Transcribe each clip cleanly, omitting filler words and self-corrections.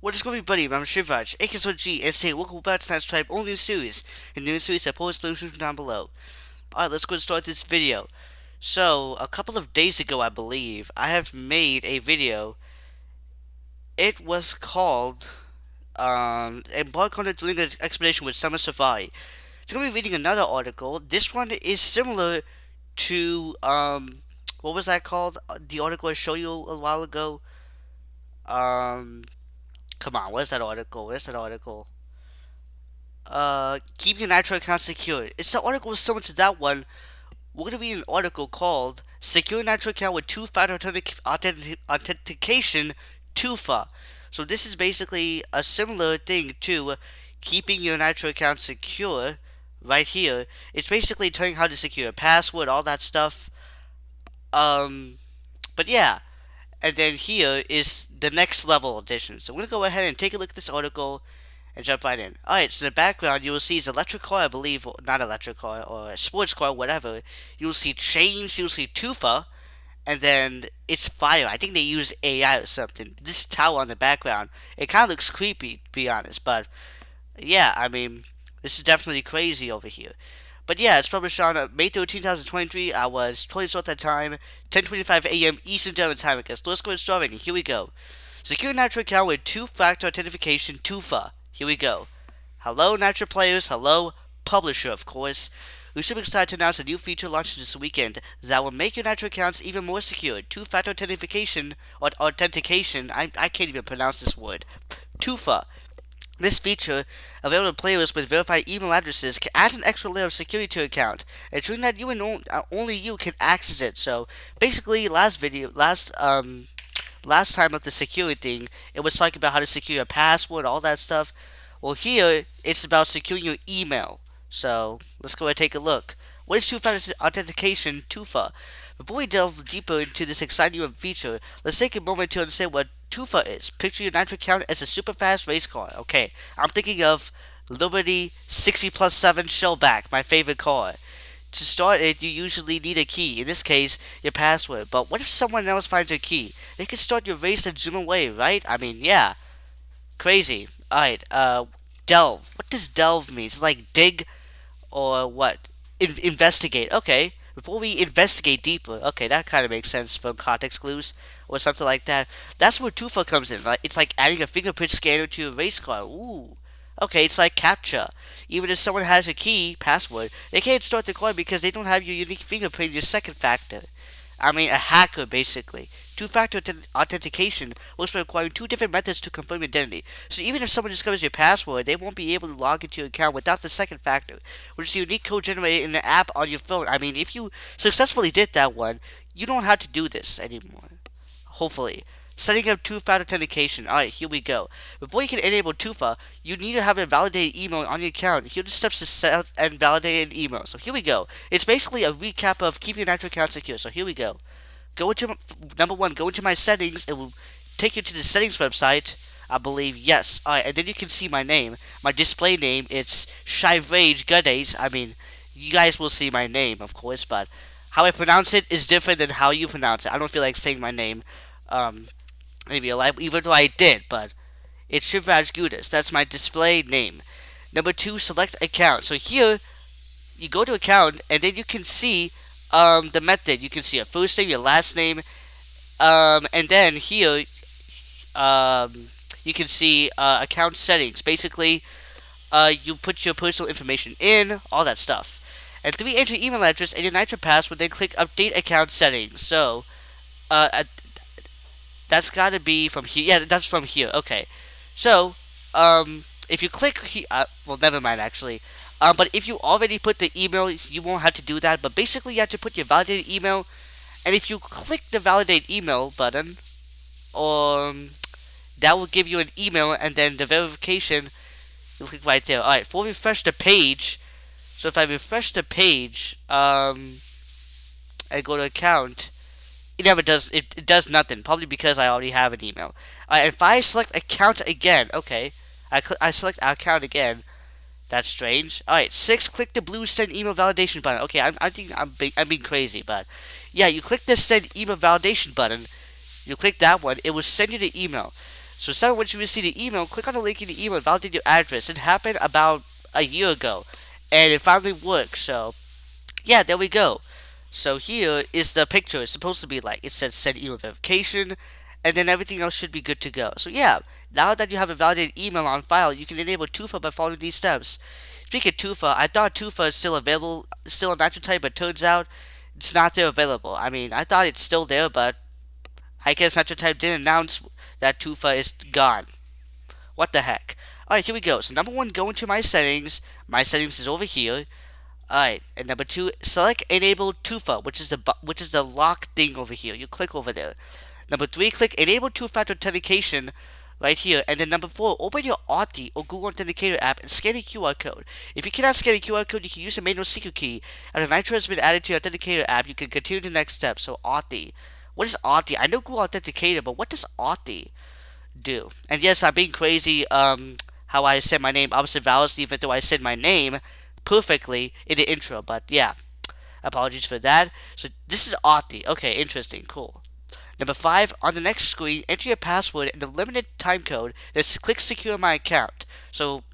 What is going on, everybody? I'm Shivraj, aka and say welcome back to tonight's Tribe only series. In the new series, I post the description down below. Alright, let's go and start this video. So, a couple of days ago, I believe, I have made a video. It was called, Embark on a Dueling Expedition with Summer Safari. So, I'm going to be reading another article. This one is similar to, what was that called? The article I showed you a while ago. Um, Come on, where's that article? Where's that article? Keep your Nitro account secure. It's the article similar to that one. We're going to read an article called Secure Nitro Account with Two-Factor Authentication 2FA. So this is basically a similar thing to keeping your Nitro account secure right here. It's basically telling you how to secure a password, all that stuff. But yeah. And then here is the next level edition. So I'm going to go ahead and take a look at this article and jump right in. Alright, so in the background you will see is electric car, I believe, or not electric car, or a sports car, whatever. You will see chains, you will see tufa, and then it's fire. I think they use AI or something. This tower on the background, it kind of looks creepy, to be honest, but yeah, I mean, this is definitely crazy over here. But yeah, it's published on May 13, 2023. I was 20 at that time, 10:25 a.m. Eastern Standard Time. I guess. So let's go and start reading. Here we go. Secure Nitro account with two-factor authentication, TUFA. Here we go. Hello, Nitro players. Hello, publisher, of course. We're super excited to announce a new feature launching this weekend that will make your Nitro accounts even more secure. Two-factor authentication, or authentication. I can't even pronounce this word. TUFA. This feature, available to players with verified email addresses, can add an extra layer of security to your account, ensuring that you and only you can access it. So basically, last time with the security thing, it was talking about how to secure your password, all that stuff. Well, here it's about securing your email. So let's go and take a look. What is two-factor authentication, TUFA? Before we delve deeper into this exciting new feature, let's take a moment to understand what TUFA is. Picture your Nitro account as a super fast race car. Okay, I'm thinking of Liberty 60 plus 7 Shellback, my favorite car. To start it, you usually need a key, in this case, your password. But what if someone else finds your key? They can start your race and zoom away, right? I mean, yeah. Crazy. Alright, delve. What does delve mean? Is it like dig or what? Investigate. Okay. Before we investigate deeper, okay, that kind of makes sense from context clues or something like that. That's where Tufa comes in. Like it's like adding a fingerprint scanner to a race car. Ooh. Okay, it's like captcha. Even if someone has a key password, they can't start the car because they don't have your unique fingerprint, your second factor. I mean, a hacker basically. Two-factor authentication works by requiring two different methods to confirm identity. So even if someone discovers your password, they won't be able to log into your account without the second factor, which is a unique code generated in an app on your phone. I mean, if you successfully did that one, you don't have to do this anymore. Hopefully. Setting up two-factor authentication. Alright, here we go. Before you can enable TUFA, you need to have a validated email on your account. Here are the steps to set up and validate an email. So here we go. It's basically a recap of keeping your Nitro account secure. So here we go. Go into number one. Go into my settings. It will take you to the settings website. I believe yes. All right, and then you can see my name, my display name. It's Shivrage Godays. I mean, you guys will see my name, of course, but how I pronounce it is different than how you pronounce it. I don't feel like saying my name, in real life, even though I did. But it's Shivraj Gudas. That's my display name. Number two, select account. So here you go to account, and then you can see the method. You can see your first name, your last name, and then here you can see account settings. Basically, you put your personal information in, all that stuff. And three, enter your email address and your Nitro password, then click update account settings. So, that's gotta be from here. Yeah, that's from here. Okay. So, if you click here, well, never mind actually. But if you already put the email, you won't have to do that. But basically, you have to put your validated email, and if you click the validate email button, that will give you an email, and then the verification, you click right there. All right, for refresh the page. So if I refresh the page, and go to account, it never does. It does nothing. Probably because I already have an email. Alright, if I select account again, okay, I select account again. That's strange. Alright, 6, click the blue send email validation button. Okay, I think I'm being crazy, but yeah, you click the send email validation button. You click that one, it will send you the email. So second, once you receive the email, click on the link in the email and validate your address. It happened about a year ago, and it finally worked. So yeah, there we go. So here is the picture. It's supposed to be like it says send email verification, and then everything else should be good to go. So yeah, now that you have a validated email on file, you can enable Tufa by following these steps. Speaking of Tufa, I thought Tufa is still available, still a Nitro type, but turns out it's not there available. I mean, I thought it's still there, but I guess Nitro type didn't announce that Tufa is gone. What the heck? Alright, here we go. So number one, go into my settings. My settings is over here. Alright, and number two, select enable Tufa, which is the lock thing over here. You click over there. Number three, click enable two-factor authentication right here. And then number four, open your Authy or Google Authenticator app and scan the QR code. If you cannot scan the QR code, you can use the manual secret key. And if Nitro has been added to your Authenticator app, you can continue to the next step. So Authy. What is Authy? I know Google Authenticator, but what does Authy do? And yes, I'm being crazy. How I said my name opposite vowels, even though I said my name perfectly in the intro. But yeah, apologies for that. So this is Authy. Okay, interesting, cool. Number 5, on the next screen, enter your password and the limited time code. Then click secure my account. So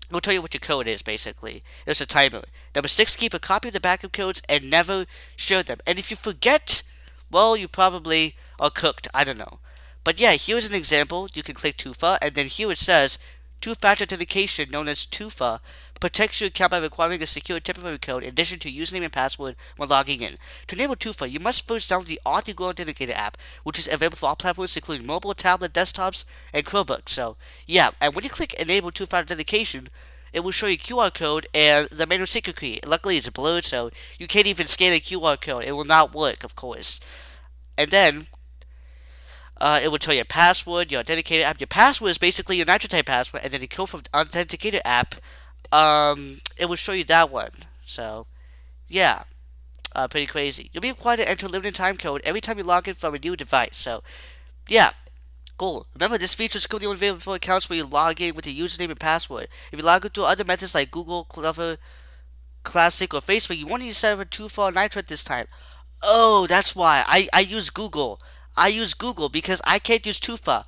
it'll tell you what your code is, basically. There's a timer. Number 6, keep a copy of the backup codes and never share them. And if you forget, well, you probably are cooked. I don't know. But yeah, here's an example. You can click Tufa, and then here it says, two-factor authentication, known as Tufa, protects your account by requiring a secure temporary code in addition to username and password when logging in. To enable Tufa, you must first download the Authy Google Authenticator app, which is available for all platforms including mobile, tablet, desktops, and Chromebooks. So, yeah, and when you click Enable Two-Factor Authentication, it will show you QR code and the manual secret key. Luckily, it's blurred, so you can't even scan the QR code. It will not work, of course. And then, it will tell you your password, your Authenticator app. Your password is basically your Nitro type password, and then the code from the Authenticator app, it will show you that one. So, yeah, pretty crazy. You'll be required to enter a limited time code every time you log in from a new device. So, yeah, cool. Remember, this feature is currently only available for accounts where you log in with a username and password. If you log in through other methods like Google, Clever, Classic, or Facebook, you won't need to set up a two-for Nitro at this time. Oh, that's why. I use Google. I use Google because I can't use Tufa.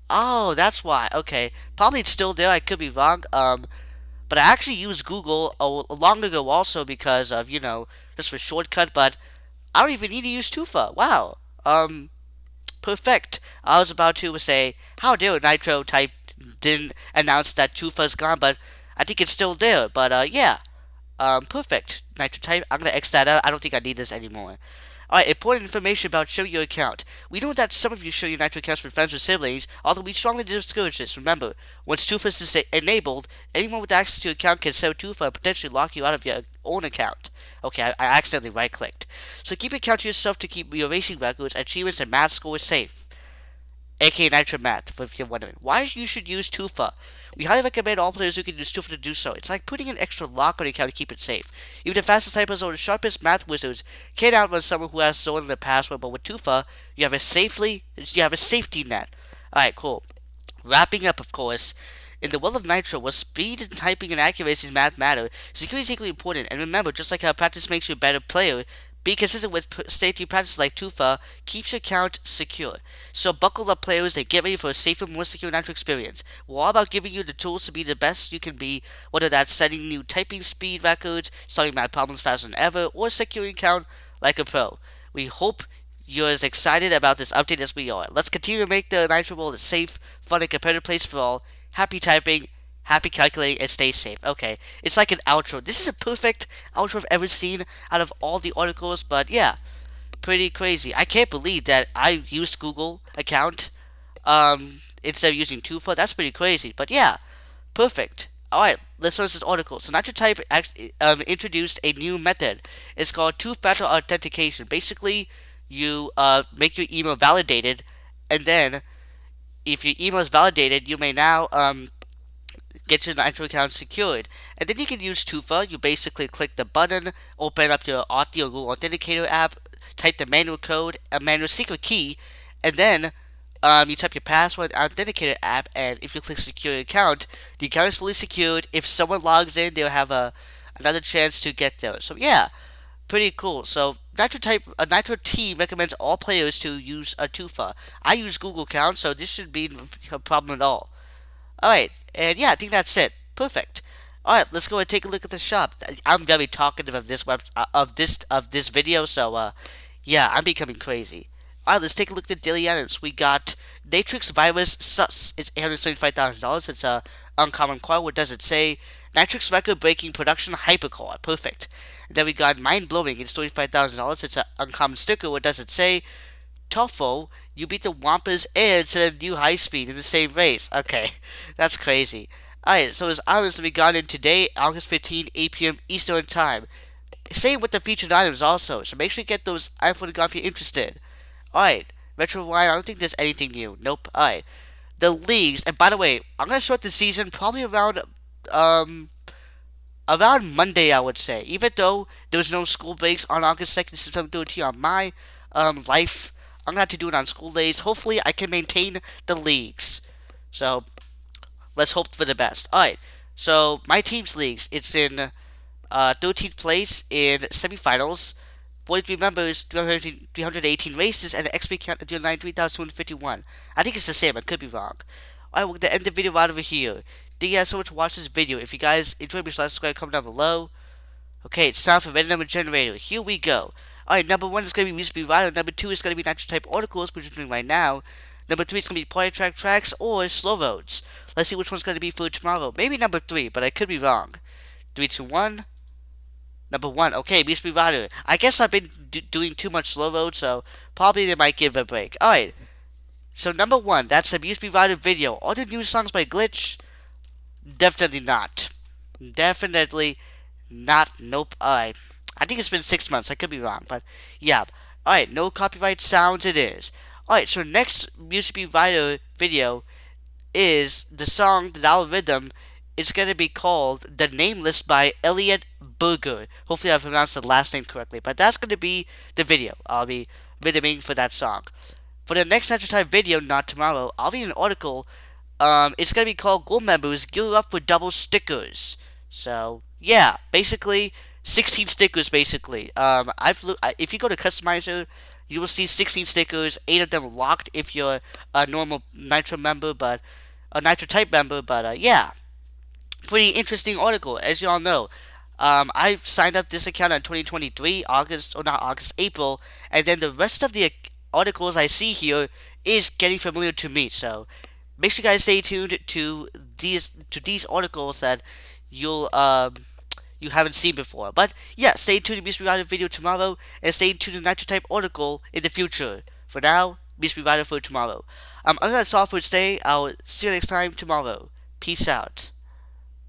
Oh, that's why. Okay. Probably it's still there. I could be wrong. But I actually used Google long ago also because of, just for shortcut, but I don't even need to use Tufa. Wow. Perfect. I was about to say, how dare Nitro type didn't announce that Tufa's gone, but I think it's still there. But, yeah. Perfect. Nitro type. I'm gonna X that out. I don't think I need this anymore. Alright, important information about show your account. We know that some of you share your Nitro accounts with friends or siblings, although we strongly discourage this. Remember, once Tufa is enabled, anyone with access to your account can set Tufa and potentially lock you out of your own account. Okay, I accidentally right-clicked. So keep your account to yourself to keep your racing records, achievements, and math scores safe. aka Nitro Math, if you're wondering. Why you should use Tufa? We highly recommend all players who can use Tufa to do so. It's like putting an extra lock on your account to keep it safe. Even the fastest typers or the sharpest math wizards can't outrun someone who has stolen their password, but with Tufa, you have a safety net. Alright, cool. Wrapping up, of course, in the world of Nitro, where speed in typing and accuracy in math matter, security is equally important. And remember, just like how practice makes you a better player, be consistent with safety practices like Tufa keeps your account secure. So buckle up, players, and get ready for a safer, more secure Nitro experience. We're all about giving you the tools to be the best you can be, whether that's setting new typing speed records, solving math problems faster than ever, or securing account like a pro. We hope you're as excited about this update as we are. Let's continue to make the Nitro world a safe, fun, and competitive place for all. Happy typing, happy calculating, and stay safe. Okay, it's like an outro. This is a perfect outro I've ever seen out of all the articles, but yeah, pretty crazy. I can't believe that I used Google account instead of using Tufa. That's pretty crazy, but yeah, perfect. Alright, let's listen to this article. So NitroType introduced a new method. It's called two-factor authentication. Basically, you make your email validated, and then if your email is validated, you may now get your Nitro account secured. And then you can use Tufa. You basically click the button, open up your Authy or Google Authenticator app, type the manual code, a manual secret key, and then you type your password Authenticator app, and if you click secure your account, the account is fully secured. If someone logs in, they'll have another chance to get there. So yeah, pretty cool. So Nitro team recommends all players to use a Tufa. I use Google account, so this should be no problem at all. All right, and yeah, I think that's it. Perfect. All right, let's go and take a look at the shop. I'm very talkative of this video, so yeah, I'm becoming crazy. All right, let's take a look at the daily items. We got Natrix Virus Sus. It's $875,000. It's a uncommon card. What does it say? Natrix Record Breaking Production Hypercard. Perfect. And then we got Mind Blowing. It's $25,000. It's an uncommon sticker. What does it say? Toffo, you beat the Wampas and set a new high speed in the same race. Okay, that's crazy. Alright, so there's items that we got in today, August 15, 8 p.m. Eastern Time. Same with the featured items also, so make sure you get those items if you're interested. Alright, Retro Line, I don't think there's anything new. Nope. Alright. The leagues, and by the way, I'm gonna start the season probably um around Monday, I would say. Even though there was no school breaks on August 2nd, September 13th on my life, I'm gonna have to do it on school days. Hopefully, I can maintain the leagues. So let's hope for the best. All right. So my team's leagues, it's in 13th place in semifinals. 43 members, 318 races, and an XP count of 93,251. I think it's the same. I could be wrong. Alright, we're gonna end the video right over here. Thank you guys so much for watching this video. If you guys enjoyed, be sure to subscribe, comment down below. Okay, it's time for random number generator. Here we go. Alright, number 1 is going to be Music Rider. Number 2 is going to be Nitro type articles, which we're doing right now. Number 3 is going to be Party Track Tracks or Slow Roads. Let's see which one's going to be for tomorrow. Maybe number 3, but I could be wrong. 3, 2, 1. Number 1. Okay, Music Rider. I guess I've been doing too much Slow Road, so probably they might give a break. Alright. So number 1, that's the Music Rider video. Are there new songs by Glitch? Definitely not. Definitely not. Nope. Alright. I think it's been 6 months. I could be wrong, but yeah. Alright, no copyright sounds it is. Alright, so next Music Rider video is the song, the Dollar Rhythm. It's going to be called The Nameless by Elliot Berger. Hopefully I pronounced the last name correctly, but that's going to be the video. I'll be rhythming for that song. For the next Nitro Time video, not tomorrow, I'll read an article. It's going to be called Gold Members Gear Up for Double Stickers. So, yeah, basically, 16 stickers, basically. If you go to Customizer, you will see 16 stickers, 8 of them locked if you're a normal Nitro member, but a Nitro type member, but yeah. Pretty interesting article, as you all know. I signed up this account in 2023, April, and then the rest of the articles I see here is getting familiar to me, so make sure you guys stay tuned to these articles that you haven't seen before. But yeah, stay tuned to Beast Rider video tomorrow, and stay tuned to the Nitro Type article in the future. For now, Beast Rider for tomorrow. Other than that's all for today. I'll see you next time tomorrow. Peace out.